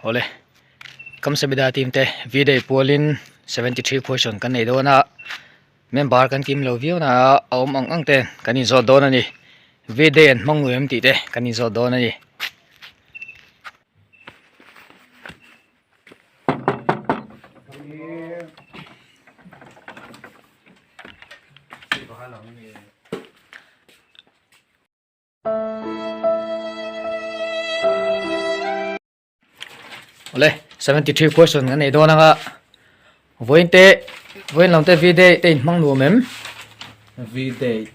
Ole kam sabida team te video polin 73 question kan nei do na member kan kim lo view na om ang ang te kan in zo do na ni video en mong em ti te kan in zo do na ni Ole 73 question kan nei do na nga voin long te video te mong nu mem video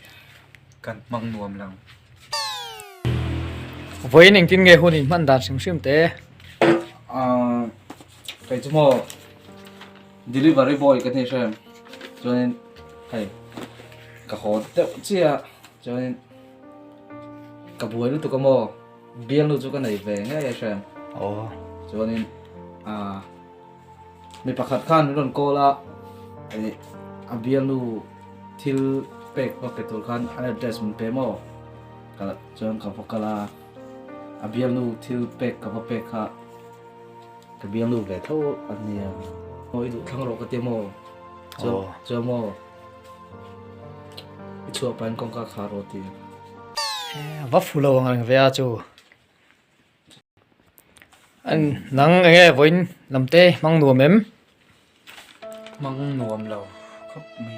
kan mang nuam lang voin eng tin nge hun in man dan sim sim te cái chú mò delivery boy cái này xem cho nên hay cả họ tự chia cho nên cả buổi lúc tụi cái mò biên lúc chú cái này về nghe vậy xem oh cho nên mình bắt khát khan rồi cô là biên lúc til pek hoặc petrol khan anh address mình pe mò cả cho nên cả phục là biên lúc til pek cả phục pek ha cái biên lúc về thâu anh em ôi thằng rồi cái tiêm mò cho mò chùa bán con cá khá rồi thì vấp fulo ngang ve chu anh nang nge voin lam te mong nu mem mang nuam lâu khóc mì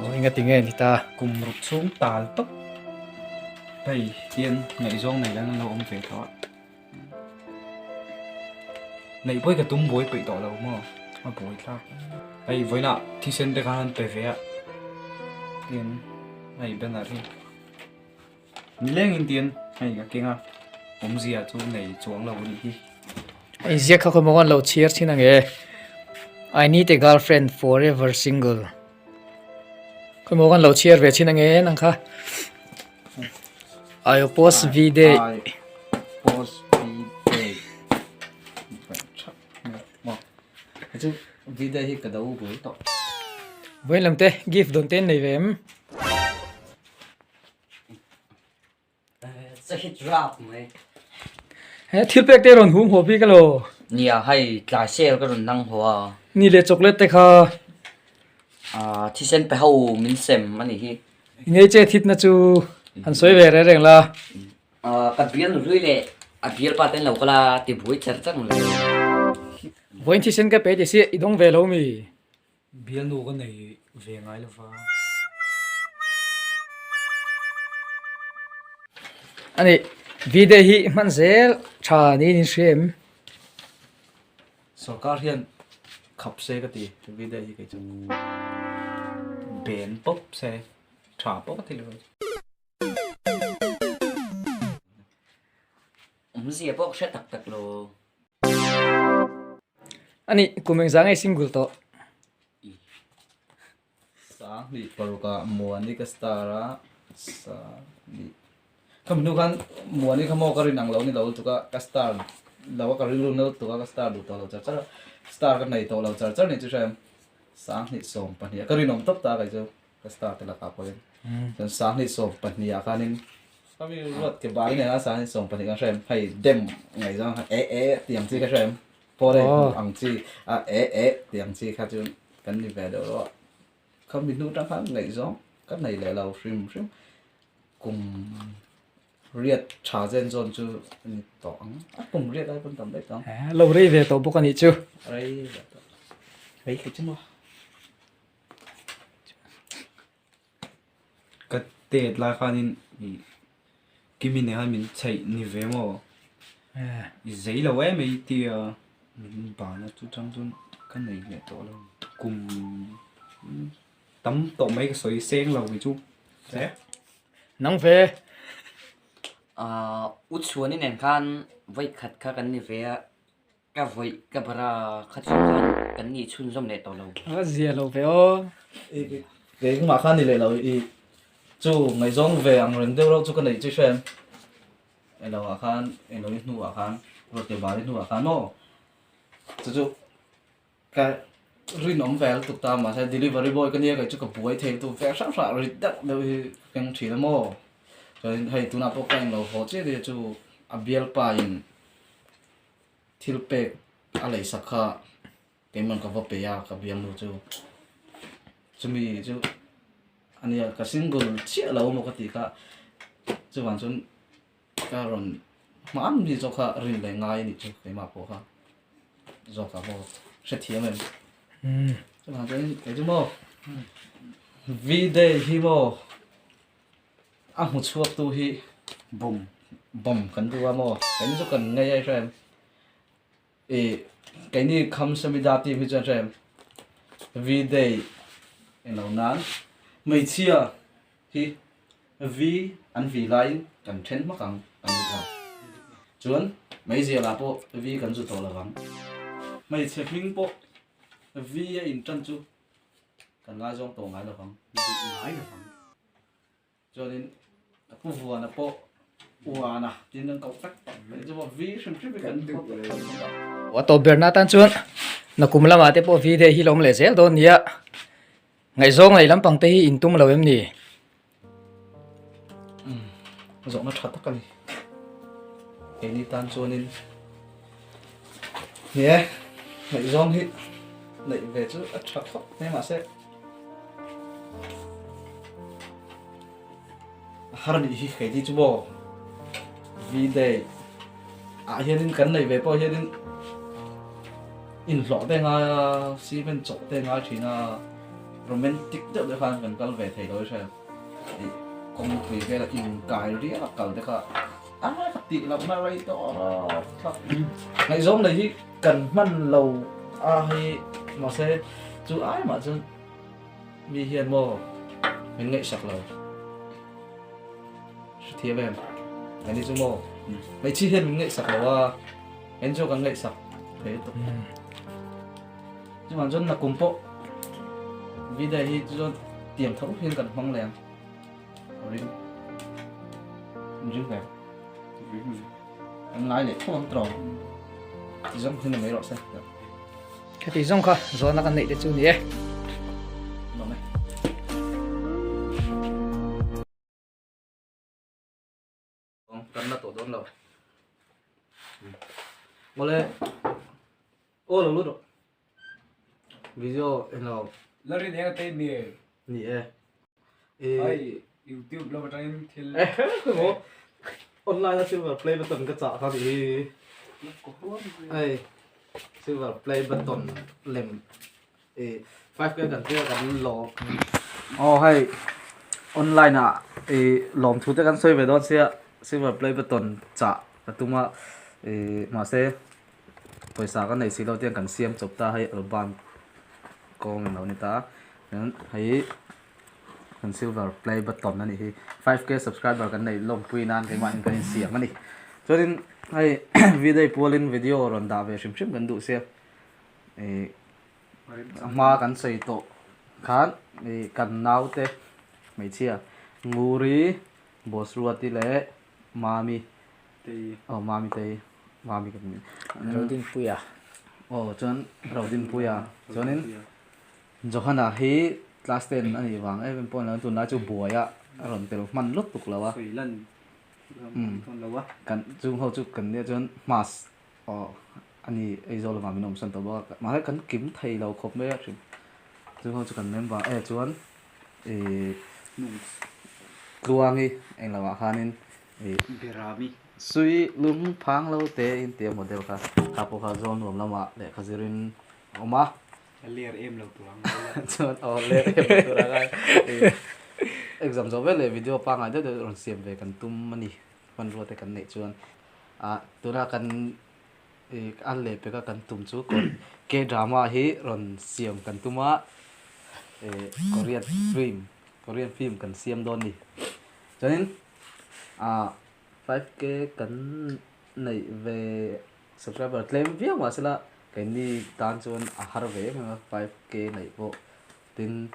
oh inga tinge ni ta cùng rụt xuống tà tốc đây tiên ngày giông này đang lâu ông về thọ này với cái tung bối bị tỏ lâu mà bối sao đây với nọ thì sen được ăn về về tiên này bên nào đi lên in tiền hay cái kia ông gì à chỗ này xuống lâu đi ai zia kha ko mo lo cheer thina nge I need a girlfriend forever single ko mo lo cheer ve thina nge nang kha I post video post video mà cái chú video thì cái đầu của tao voin lam te gift don ten nei vem sẽ hit drop mày he thil pek te ron hum ho pi ka lo nia hay là sale cái run năng hoa ni le chocolate te kha thì sen phải hậu min sem anh ấy nge che thit na chu han soi ve re reng la cái biến rồi lệ biến pa tên lâu là thì buổi chặt chắc là voin thi sen ka pe de si idong ve lo mi biên đồ cái này về ngay là pha ani video hi man zel tha ni ni shem सरकार hiện khắp xe cái gì video gì cái chú bền bốc xe trả bốc thì được ông gì bốc sẽ tặc tặc lo ani kumeng zang ai single to sáng đi vào cả mùa này cái star á sáng đi không nu kan mùa này không có cái năng lâu này lâu tụi cái star lâu cái luôn lâu tụi cái star đủ tao lâu chả star cái này tao lâu chả này chứ xem sáng đi sớm bận nhỉ cái nồng tấp ta cái chứ cái star thì là cả coi nên sáng đi sớm bận nhỉ cái nên sao bây giờ cái bài này là sáng đi sớm bận nhỉ cái xem hay đêm ngày ra tiếng gì cái xem po đây ăn chi tiếng chi khác chứ cái này về đó không biết nuôi trắng phá ngày gió cái này lại lâu phim cùng riết trả dân dồn chứ tỏ cùng riết đây vẫn tầm đấy tao lo re ve to bok ani chu đây cái chứ mà cái tết lại khai nên cái mình này mình chạy như vậy mà giấy là em ấy thì mình bảo là chú trong chú cái này để tỏ là cùng tắm tỏ mấy cái sợi sen lầu với chú thế nang ve út xuống đi nền khan vậy khát khát cái này về cái vậy cái bara khát xuống khan cái này chun giống này tao lâu zia lo ve o cái mà khăn thì lại là chú ngày giông về ăn rồi đâu đâu chú cái này chứ xem em là khăn em nói nu khăn rồi cái bài nu khăn nó chú cái riêng ông về tụt ta mà sẽ delivery boy cái này cái chú cái buổi thì tụi về sẵn sàng rồi đặt đâu cái chỉ là mò rồi hay tụi nào bốc cái nào họ chứ thì chú abiel pain thil pek a lei sakha keman ka va pe ya ka biam lu chu chumi chu ania ka single chia lo mo ka ti ka chu wan chun ka ron man mi zo kha rin le ngai ni chu ke ma po kha zo ka mo se thiam em chu wan chun ke chu mo video hi mo a mu chuak tu hi bùm bom kan tu mo cái này kan ngai ai xem cái này khăm sami da ti vi chan xem video en lo nan mấy chia hi vi an vi lai kan then ma kang kan ni ka chuan mấy giờ là po vi kan chu to la wang mấy chia ming po vi in chan chu kan ngai jong to ngai la wang nói là không cho nên ku vua na po ua na tin nang kau tak le jo vi shim shim kan tu wa to berna tan chuan na kumla ma te po video hi lom le zel don nia ngai zong lai lampang te hi in tum lo em ni zo na that tak ni cái ni tan cho nên nhé ngai zong hi ngai về chu a that thok ne ma se har ni hi khai di chu bo video à hiện in cái này về bao hiện in rõ tên nga si bên chỗ tên nga chỉ là romantic được để phan cần cần về thầy đối xem thì công việc cái là in cái đi là cần đấy cả à cái tỷ là mà vậy đó ngày giống này thì cần măn lầu à hay mà sẽ chú ai mà chú vì hiện mô mình nghệ sạc lầu thiệp em cái này chú mô mấy chi hiện mình nghệ sạc lầu à em cho cái nghệ sạc thế tục nhưng mà dân là cùng bộ vì đây thì dân tiềm thấu hiện cần mong lèng riêng riêng về anh lái để không tròn thì dân khi nào mấy rõ xe cái thì zong kha zo na kan nei te chu ni e nó này cần là tổ đón rồi một lên ô là luôn rồi video nào Lari dia kata ni, nhỉ ai YouTube lo macam thil. Ủa online là silver play button cái chợ sao thì ai silver play button lem 5 cái gần kia gần lò hay online à lòm thu cái xoay về đó xe silver play button chợ là tung mà xe paysa cái này xí đầu tiên cần xem chụp ta hay album con nào này ta nên hay cần silver play button này thì 5k subscriber cái này lồng pui nan cái mạng cái xiềng này cho nên hay video polin video rồi đã về sim gần đủ xem mà cần xây tổ khán cần nào thế mấy chia nguri boss ruột lệ mami mami cái mình ro din puya chọn đầu tiên puya cho nên Johanna hi class 10 ani wang em point lan tu na chu buaya ron tel man lut tuk lawa Khui lan. Thon lawa. kan chung ho chu kan ne chon mas ani eizol ma minom san to ba ma kan kim thei lo khop me rim chung ho chu kan mem ba chuan luangi eng lawa khanin Berami. sui lum phang lo te in te model ka kapo ka zone rom lama le khazirin oma Liar em lo tuang. chọn le tu ra ga exam zo le video pa ngai de ron siam ve kan tum mani pan ro te kan nei chuan tu ra kan an le pe ka kan tum chu kon ke drama hi ron siam kan tuma Korean film kan siam don ni cho nên 5k kan nei ve subscriber claim viết mà sẽ là cái ni tan chuan har ve mà 5k này bộ tin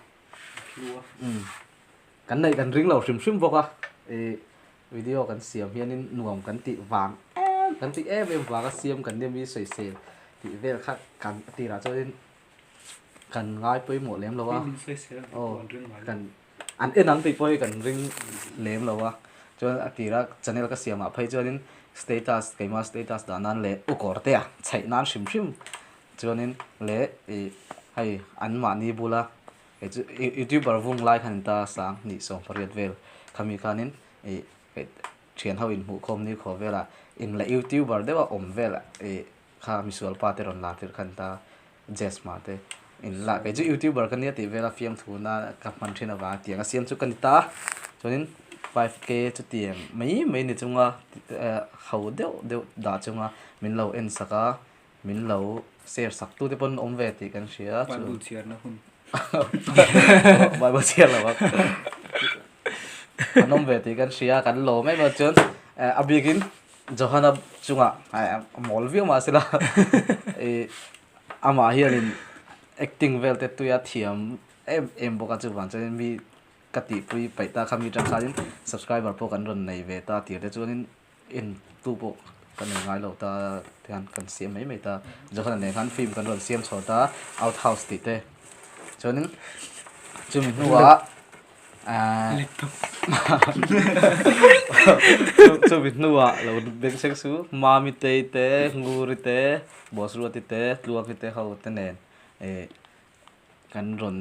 kan này kan ring lo sim sim vok video kan siam hian in nuam kan ti wang kan ti em wang siam kan nem vi soi se ti vel khat kan ti ra cho nên kan ngai poi mo lem lo wa kan an en an ti poi kan ring lem lo wa chuan atira channel ka siama phei chuanin status keima status da nan le ukorte a chai nan shim shim chuanin le hai an ma ni bula youtuber vung lai khan ta sang ni song pariat vel khami khanin thian ho in mu khom ni kho vela in la youtuber dewa om vela kha misual pa te ron la tir khan ta jesma te in la ke ju youtuber kan ya ti vela fiam thuna ka man thina wa tianga siam chu kan ta chuanin 5k chu tiang mai ni chunga hau deuh da chunga min lo en saka min lo share sak tu te pon om ve ti kan sia chu Bạn bù chiết nó không. bai ba sia la wa anom ve ti kan sia kan lo mai ma chun abigin johana chunga mol view ma sila ama hianin acting vel te tu ya thiam em boka chu wan chen mi kati pui paita khami tang khalin subscriber po kan ron nei ve ta tir te chuanin in tu po kan ngai lo ta thian kan siam mai ta johana ne khan film kan ron siam chho ta outhouse ti te chuanin chumi nuwa chumi nuwa lo bek sek su mami te nguri te bosru ti te tluak ti te ho te nen kan ron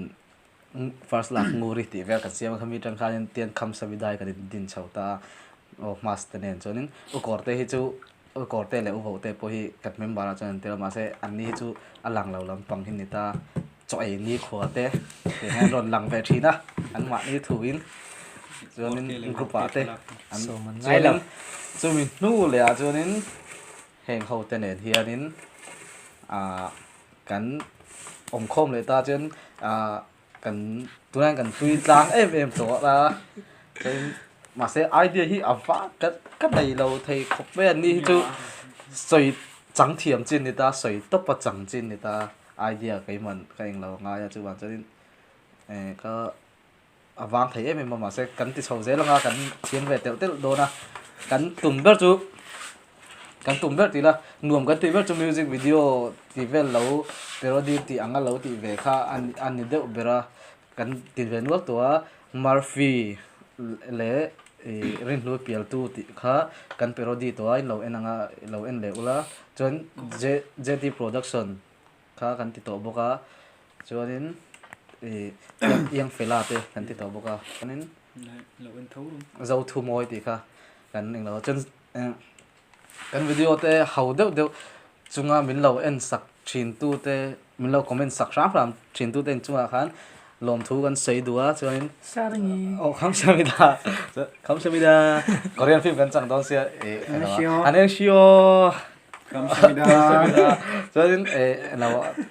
first lak nguri ti vel kan siam khami tang khan tian kham savidai kan din chhota o master nen chonin u korte hi chu u korte le u vote po hi kat member a chon tel ma se anni hi chu alang lo lam pang hin ni ta choi ni khote te han ron lang ve thina an ma ni thuin chonin group pa te an So man ngai lam chumi nu le a chonin heng ho te nen hianin kan om khom le ta chen kan tunan kan tui tlang em to la chen ma se idea hi awa ka dai lo thei khop ve ni chu soi chang thiam chin ni ta soi top pa chang chin ni ta idea kai man ka eng lo nga ya chu wan chen ka awang thei em ma se kan ti chho je la nga kan thiam ve tel tel do na kan tum ber chu kan tum ber ti la nuam kan ti ber chu music video ti vel lo parody ti anga lo ti ve kha an ni de bera kan ti ve nuak to Murphy le rin lu pial tu ti kha kan parody to ai lo enanga lo en le ula chon JT production kha kan ti to boka chonin yang fela te kan ti to boka kanin Lẩu ăn thấu luôn. zau thu moi ti kha kan ning lo chen kan video te hau deuh chunga min lo en sak thin tu te min lo comment sak ram thin tu ten chunga khan lom thu kan sei dua chuanin sarangi 감사합니다 korean film kan chang dong sia 안녕하세요. 안녕하세요 감사합니다. chuanin lo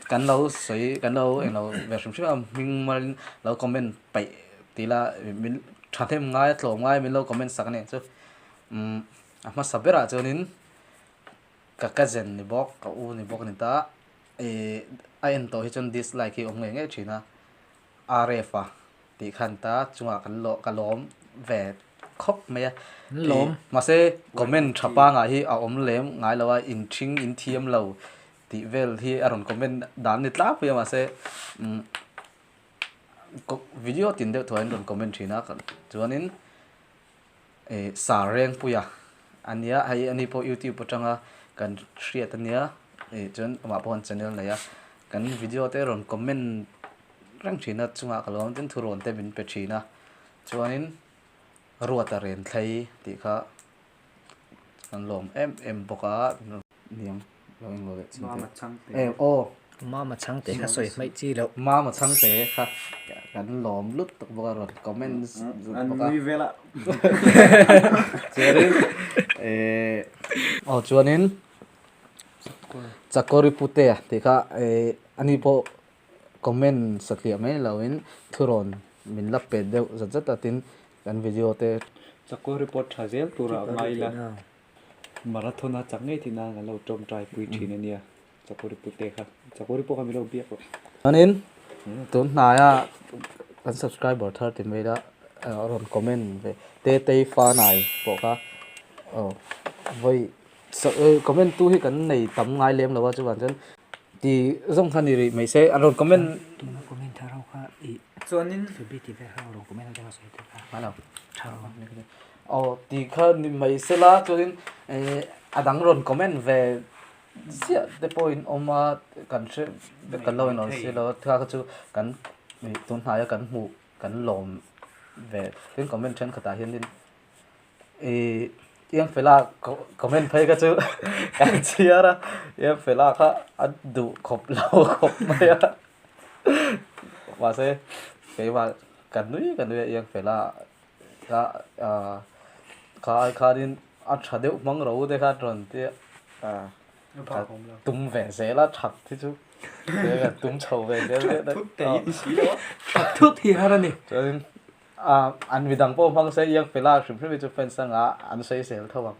kan lo sei kan lo en lo version sim ming mal lo comment pai tila min thathem ngai tlom ngai min lo comment sak ne chu ama sabera chuanin ka zen ni bok ka u ni bok ni ta a en to hi chon dislike hi ong nge thina RF ti khan ta chunga kan lom ve khop me lom ma se comment thapa nga hi a om lem ngai lawa in thing in thiam lo ti vel hi aron comment dan ni tla pe ma se video tin de thoin ron comment thina kan chuanin sa reng puya ania hai ani po YouTube potanga kan share tania chon ma pon channel la ya kan video te ron comment rang thina chunga kalom tin thuron te bin pe thina chuanin ruata ren thlai ti kha kan lom em boka niang lo eng lo le Mà mặt trăng thì o ma ma chang te kha soi mai chi lo ma ma chang te kha kan lom lut tok boka ron comment ăn boka vui vẻ lạ. chuanin chuanin chakori pute ti kha ani po comment saklia mai lawin thuron min la pe deu zat atin kan video te Chắc có report trả zel tura mai là marathon na chẳng ngay thì na là lâu trong trai quý trí này nè. Chắc có report tệ khác. Chắc có report kami lâu biết rồi. anin tun na ya kan subscriber thar tin mai da ron comment ve te fa nai po ka voi comment tu hi kan nei tam ngai lem lawa chu wan chen ti zong khan ni mai se ron comment tuna comment tharau kha i Cho nên fi bi ti ve ha ro comment ja sai te kha malo tharau thì khá mấy xe lá cho nên đang run comment về xia the point mà cần lâu nó xia lo thà cái chú cần tuần hai cần mù cần lồm về cái comment trên cái hiện lên yang phải là comment thấy cái chú cái chia ra yang phải là khá ăn đủ khop lâu khop mấy á và sẽ cái mà cần nuôi yang phải là khá đến ăn chả được mong rồi đấy khá rồi thì tum về sẽ là chặt thì chú cái là tum chầu về đấy Thút thì ha nè. cho nên anh vì đằng bộ phong sẽ yang phải là chúng tôi phân sang anh sẽ thâu bằng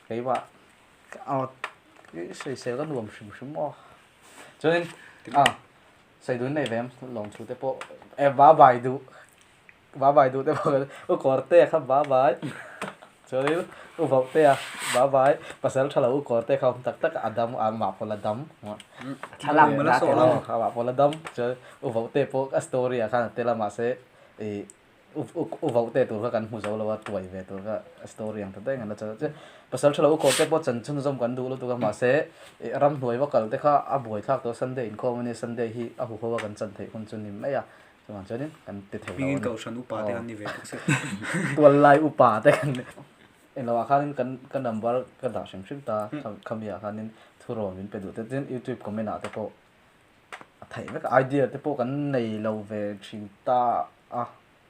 cái mà cái sẽ có luồng sủng mò cho nên xây đuôi này về em lòng chú tế bộ em vá bài đủ tế bộ ô có tê khắp vá bài cho nên ô vọng tê vá bài và sẽ là ô có tê không tất cả đâm map là đâm Thalang mà nó sổ lắm. map là đâm cho ô vọng tê bộ story khá tê là mà sẽ ô vọng tê tụi cái hú dấu là tuổi về tụi cái story yang tụi cái nó cho chứ và sẽ là ô có tê bộ chân chân zoomกันดูแล้วtụi cái mà sẽ ram hoiว่ากันแต่ข้าบุยทักตัว Sunday in common Sunday ที่หูเขาว่ากันจันทร์คนจนนี่ไม่จังหวะนี้กันติดเถอะ Pingin kau sanu pa te an ni ve se. ตัวลายอุปาแต่กันเราอาคารินกันนัมเบอร์กันด่าเสียงชิมตาคำอาคารินทุรมินไปดูแต่ที่ YouTube ก็ไม่น่าแต่พอไทยไม่ก็ไอเดียแต่พอกันในเราเวชิมตา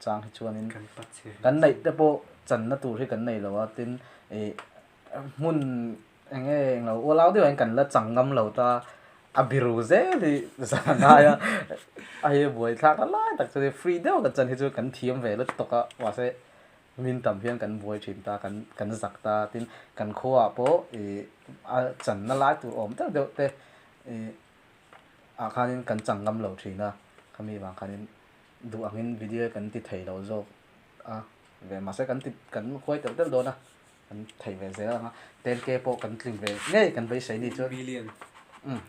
จางให้ชวนนิน Kan pat se. กันในแต่พอจันนัตูที่กันในเราว่าตินมุ่นเงี้ยเราว่าเราที่ว่ากันแล้วจังงำเราตาabiruze thì sao ngay ai buổi thác nó lại đặc biệt free đâu là chân thì cho cần thiêm về lúc tộc và sẽ min tầm phiên cần buổi chìm ta cần giặc ta tin cần khoa bố chân nó lại tụ ổn tất được thế khăn cần chẳng ngâm lẩu chỉ na kami bằng khăn đủ anh video cần tít thầy đầu rồi về mà sẽ cần quay tới tới đó na cần thầy về sẽ là tên kia bộ cần tìm về ngay cần phải xây đi cho Million.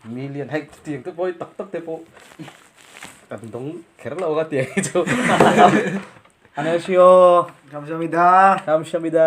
million hay tiền tức bôi tắc tắc tế bộ cần đúng khá lâu cái tiền chứ 안녕하세요 감사합니다. 감사합니다